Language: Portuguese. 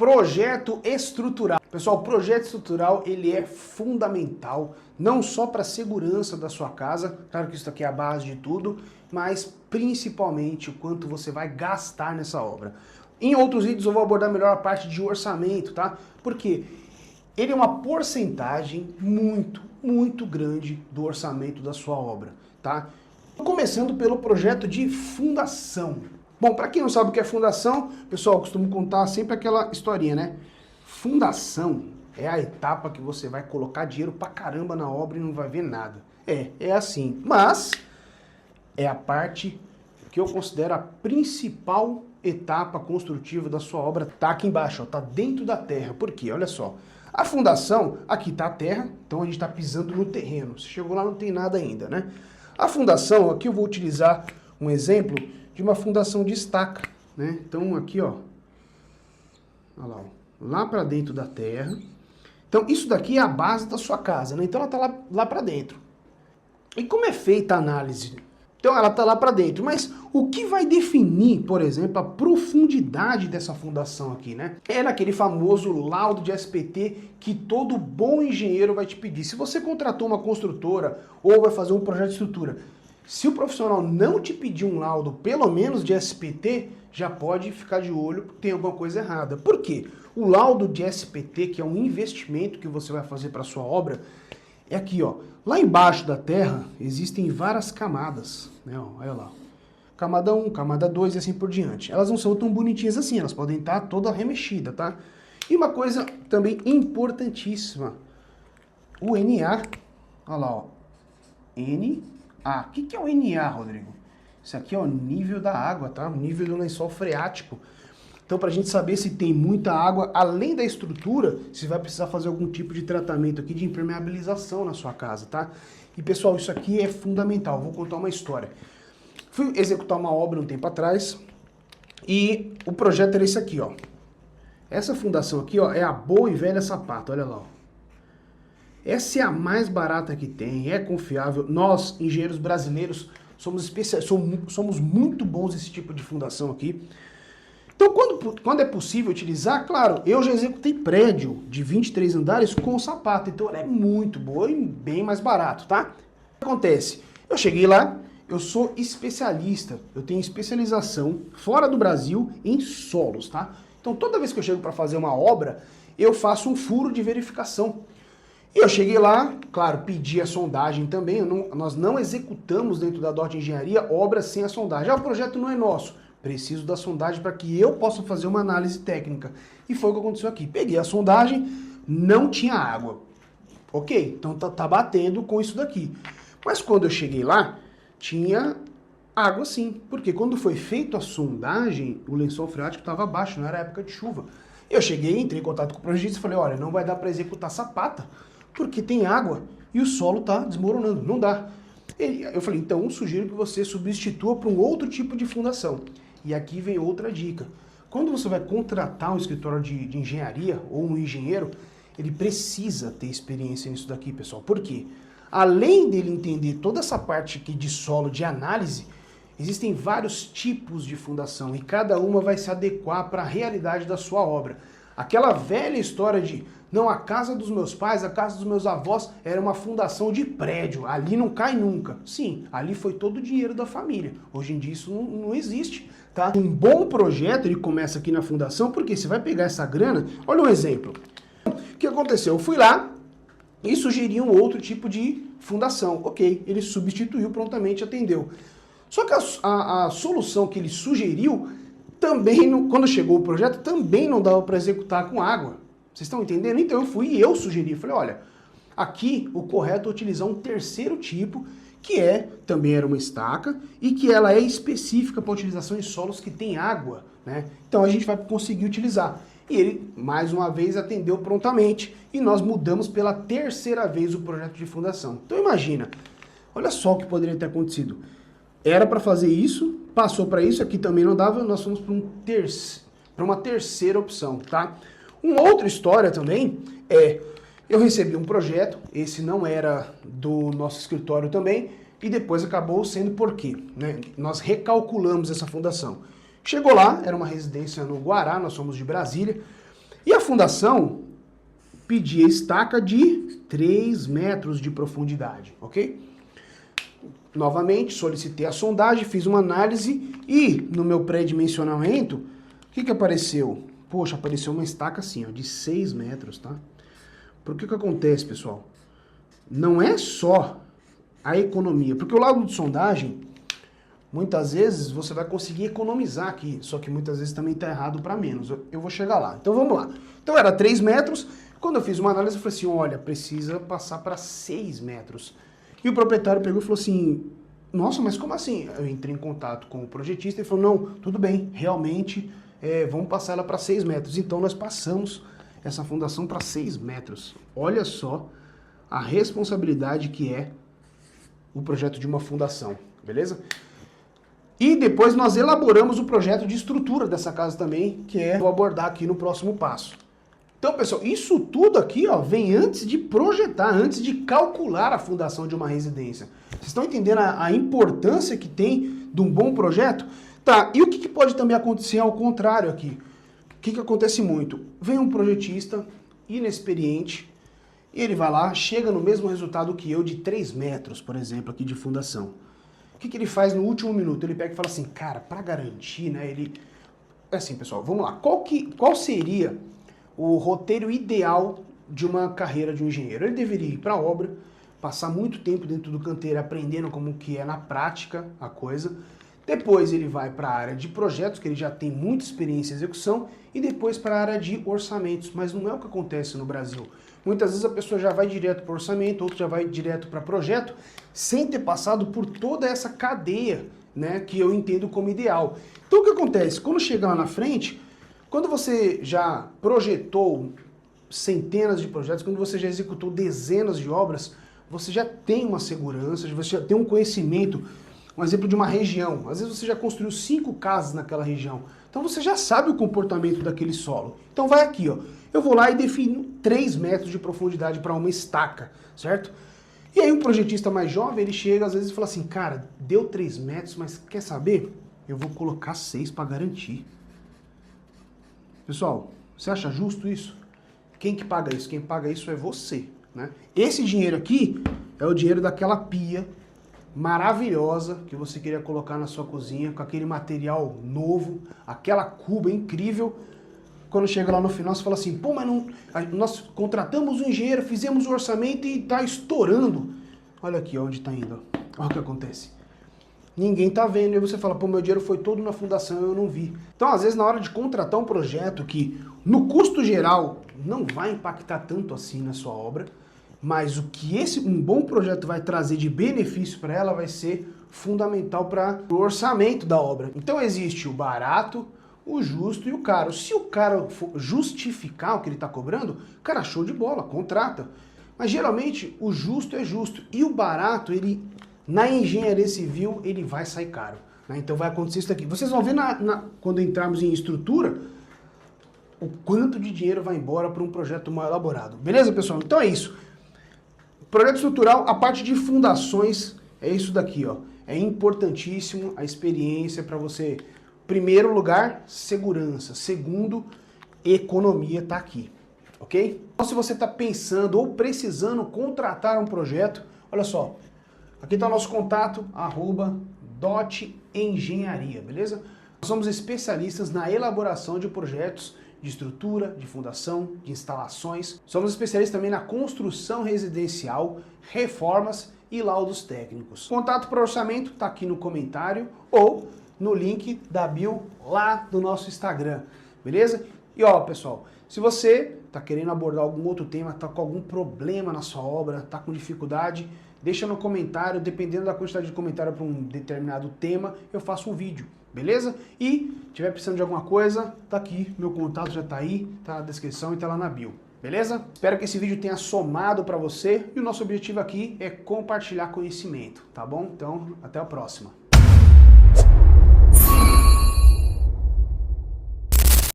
Projeto estrutural. Pessoal, o projeto estrutural ele é fundamental, não só para a segurança da sua casa, claro que isso aqui é a base de tudo, mas principalmente o quanto você vai gastar nessa obra. Em outros vídeos eu vou abordar melhor a parte de orçamento, tá? Porque ele é uma porcentagem muito grande do orçamento da sua obra, tá? Começando pelo projeto de fundação. Bom, para quem não sabe o que é fundação, pessoal, eu costumo contar sempre aquela historinha, né? Fundação é a etapa que você vai colocar dinheiro pra caramba na obra e não vai ver nada. É assim. Mas é a parte que eu considero a principal etapa construtiva da sua obra. Tá aqui embaixo, ó, tá dentro da terra. Por quê? Olha só. A fundação, aqui tá a terra, então a gente tá pisando no terreno. Você chegou lá, não tem nada ainda, né? A fundação, aqui eu vou utilizar um exemplo de uma fundação de estaca, né? Então aqui, ó, olha lá, ó, lá para dentro da terra. Então isso daqui é a base da sua casa, né? Então ela tá lá para dentro. E como é feita a análise? Então ela tá lá para dentro, mas o que vai definir, por exemplo, a profundidade dessa fundação aqui, né? É naquele famoso laudo de SPT que todo bom engenheiro vai te pedir. Se você contratou uma construtora ou vai fazer um projeto de estrutura, se o profissional não te pedir um laudo, pelo menos de SPT, já pode ficar de olho porque tem alguma coisa errada. Por quê? O laudo de SPT, que é um investimento que você vai fazer para sua obra, é aqui, ó. Lá embaixo da terra existem várias camadas, né? Ó, olha lá. Camada 1, camada 2 e assim por diante. Elas não são tão bonitinhas assim, elas podem estar toda remexidas, tá? E uma coisa também importantíssima, o NA, olha lá, ó. NA. O que é o NA, Rodrigo? Isso aqui é o nível da água, tá? O nível do lençol freático. Então, para a gente saber se tem muita água, além da estrutura, você vai precisar fazer algum tipo de tratamento aqui de impermeabilização na sua casa, tá? E, pessoal, isso aqui é fundamental. Vou contar uma história. Fui executar uma obra um tempo atrás e o projeto era esse aqui, ó. Essa fundação aqui, ó, é a boa e velha sapata, olha lá, ó. Essa é a mais barata que tem, é confiável. Nós, engenheiros brasileiros, somos muito bons nesse tipo de fundação aqui. Então, quando é possível utilizar, claro, eu já executei prédio de 23 andares com sapata, então ela é muito boa e bem mais barato, tá? O que acontece? Eu cheguei lá, eu sou especialista, eu tenho especialização fora do Brasil em solos, tá? Então, toda vez que eu chego para fazer uma obra, eu faço um furo de verificação. E eu cheguei lá, claro, pedi a sondagem também, nós não executamos dentro da DOT Engenharia obras sem a sondagem. Ah, o projeto não é nosso. Preciso da sondagem para que eu possa fazer uma análise técnica. E foi o que aconteceu aqui. Peguei a sondagem, não tinha água. Ok, então tá batendo com isso daqui. Mas quando eu cheguei lá, tinha água sim. Porque quando foi feita a sondagem, o lençol freático estava abaixo, não era época de chuva. Eu cheguei, entrei em contato com o projetista e falei, olha, não vai dar para executar sapata, porque tem água e o solo está desmoronando, não dá. Eu falei, então sugiro que você substitua para um outro tipo de fundação. E aqui vem outra dica. Quando você vai contratar um escritório de engenharia ou um engenheiro, ele precisa ter experiência nisso daqui, pessoal. Por quê? Além dele entender toda essa parte aqui de solo, de análise, existem vários tipos de fundação e cada uma vai se adequar para a realidade da sua obra. Aquela velha história de, não, a casa dos meus pais, a casa dos meus avós era uma fundação de prédio, ali não cai nunca. Sim, ali foi todo o dinheiro da família. Hoje em dia isso não existe, tá? Um bom projeto, ele começa aqui na fundação, porque você vai pegar essa grana, olha um exemplo. O que aconteceu? Eu fui lá e sugeri um outro tipo de fundação. Ok, ele substituiu, prontamente atendeu. Só que a solução que ele sugeriu, também, quando chegou o projeto, também não dava para executar com água. Vocês estão entendendo? Então eu fui e eu sugeri. Falei, olha, aqui o correto é utilizar um terceiro tipo, que também era uma estaca, e que ela é específica para utilização em solos que tem água, né? Então a gente vai conseguir utilizar. E ele, mais uma vez, atendeu prontamente, e nós mudamos pela terceira vez o projeto de fundação. Então imagina, olha só o que poderia ter acontecido. Era para fazer isso, passou para isso, aqui também não dava, nós fomos para uma terceira opção, tá? Uma outra história também eu recebi um projeto, esse não era do nosso escritório também, e depois acabou sendo por quê? Né? Nós recalculamos essa fundação. Chegou lá, era uma residência no Guará, nós somos de Brasília, E a fundação pedia estaca de 3 metros de profundidade, ok? Novamente, solicitei a sondagem, fiz uma análise e no meu pré-dimensionamento, o que apareceu? Poxa, apareceu uma estaca assim, ó, de 6 metros, tá? Por que acontece, pessoal? Não é só a economia, porque o laudo de sondagem, muitas vezes você vai conseguir economizar aqui, só que muitas vezes também está errado para menos. Eu vou chegar lá. Então vamos lá. Então era 3 metros, quando eu fiz uma análise eu falei assim, olha, precisa passar para 6 metros. E o proprietário pegou e falou assim, nossa, mas como assim? Eu entrei em contato com o projetista e falou, não, tudo bem, realmente vamos passar ela para 6 metros. Então nós passamos essa fundação para 6 metros. Olha só a responsabilidade que é o projeto de uma fundação, beleza? E depois nós elaboramos o projeto de estrutura dessa casa também, que eu vou abordar aqui no próximo passo. Então, pessoal, isso tudo aqui ó, vem antes de projetar, antes de calcular a fundação de uma residência. Vocês estão entendendo a importância que tem de um bom projeto? Tá, e o que pode também acontecer ao contrário aqui? O que acontece muito? Vem um projetista inexperiente, e ele vai lá, chega no mesmo resultado que eu de 3 metros, por exemplo, aqui de fundação. O que ele faz no último minuto? Ele pega e fala assim, cara, para garantir, né, ele... Assim, pessoal, vamos lá. Qual seria o roteiro ideal de uma carreira de um engenheiro? Ele deveria ir para a obra, passar muito tempo dentro do canteiro aprendendo como que é na prática a coisa. Depois ele vai para a área de projetos, que ele já tem muita experiência em execução, e depois para a área de orçamentos. Mas não é o que acontece no Brasil. Muitas vezes a pessoa já vai direto para orçamento, outro já vai direto para projeto, sem ter passado por toda essa cadeia, né, que eu entendo como ideal. Então o que acontece? Quando chega lá na frente, quando você já projetou centenas de projetos, quando você já executou dezenas de obras, você já tem uma segurança, você já tem um conhecimento. Um exemplo de uma região. Às vezes você já construiu 5 casas naquela região. Então você já sabe o comportamento daquele solo. Então vai aqui, ó. Eu vou lá e defino 3 metros de profundidade para uma estaca, certo? E aí um projetista mais jovem, ele chega às vezes e fala assim, cara, deu 3 metros, mas quer saber? Eu vou colocar 6 para garantir. Pessoal, você acha justo isso? Quem que paga isso? Quem paga isso é você, né? Esse dinheiro aqui é o dinheiro daquela pia maravilhosa que você queria colocar na sua cozinha, com aquele material novo, aquela cuba incrível. Quando chega lá no final, você fala assim, pô, mas não, nós contratamos um engenheiro, fizemos o orçamento e tá estourando. Olha aqui onde tá indo, olha o que acontece. Ninguém tá vendo, e você fala, pô, meu dinheiro foi todo na fundação, eu não vi. Então, às vezes, na hora de contratar um projeto que, no custo geral, não vai impactar tanto assim na sua obra, mas o que um bom projeto vai trazer de benefício para ela vai ser fundamental para o orçamento da obra. Então existe o barato, o justo e o caro. Se o cara for justificar o que ele está cobrando, cara, show de bola, contrata. Mas geralmente o justo é justo e o barato, ele na engenharia civil, ele vai sair caro, né? Então vai acontecer isso aqui. Vocês vão ver quando entrarmos em estrutura, o quanto de dinheiro vai embora para um projeto mal elaborado. Beleza, pessoal? Então é isso. Projeto estrutural, a parte de fundações é isso daqui, ó. É importantíssimo a experiência para você, primeiro lugar, segurança. Segundo, economia tá aqui, ok? Então se você está pensando ou precisando contratar um projeto, olha só, aqui está o nosso contato, @DOT-Engenharia, beleza? Nós somos especialistas na elaboração de projetos de estrutura, de fundação, de instalações. Somos especialistas também na construção residencial, reformas e laudos técnicos. Contato para orçamento está aqui no comentário ou no link da bio lá do nosso Instagram, beleza? E ó, pessoal, se você está querendo abordar algum outro tema, está com algum problema na sua obra, está com dificuldade, deixa no comentário, dependendo da quantidade de comentário para um determinado tema, eu faço um vídeo. Beleza? E tiver precisando de alguma coisa, tá aqui, meu contato já tá aí, tá na descrição e tá lá na bio. Beleza? Espero que esse vídeo tenha somado para você e o nosso objetivo aqui é compartilhar conhecimento, tá bom? Então, até a próxima.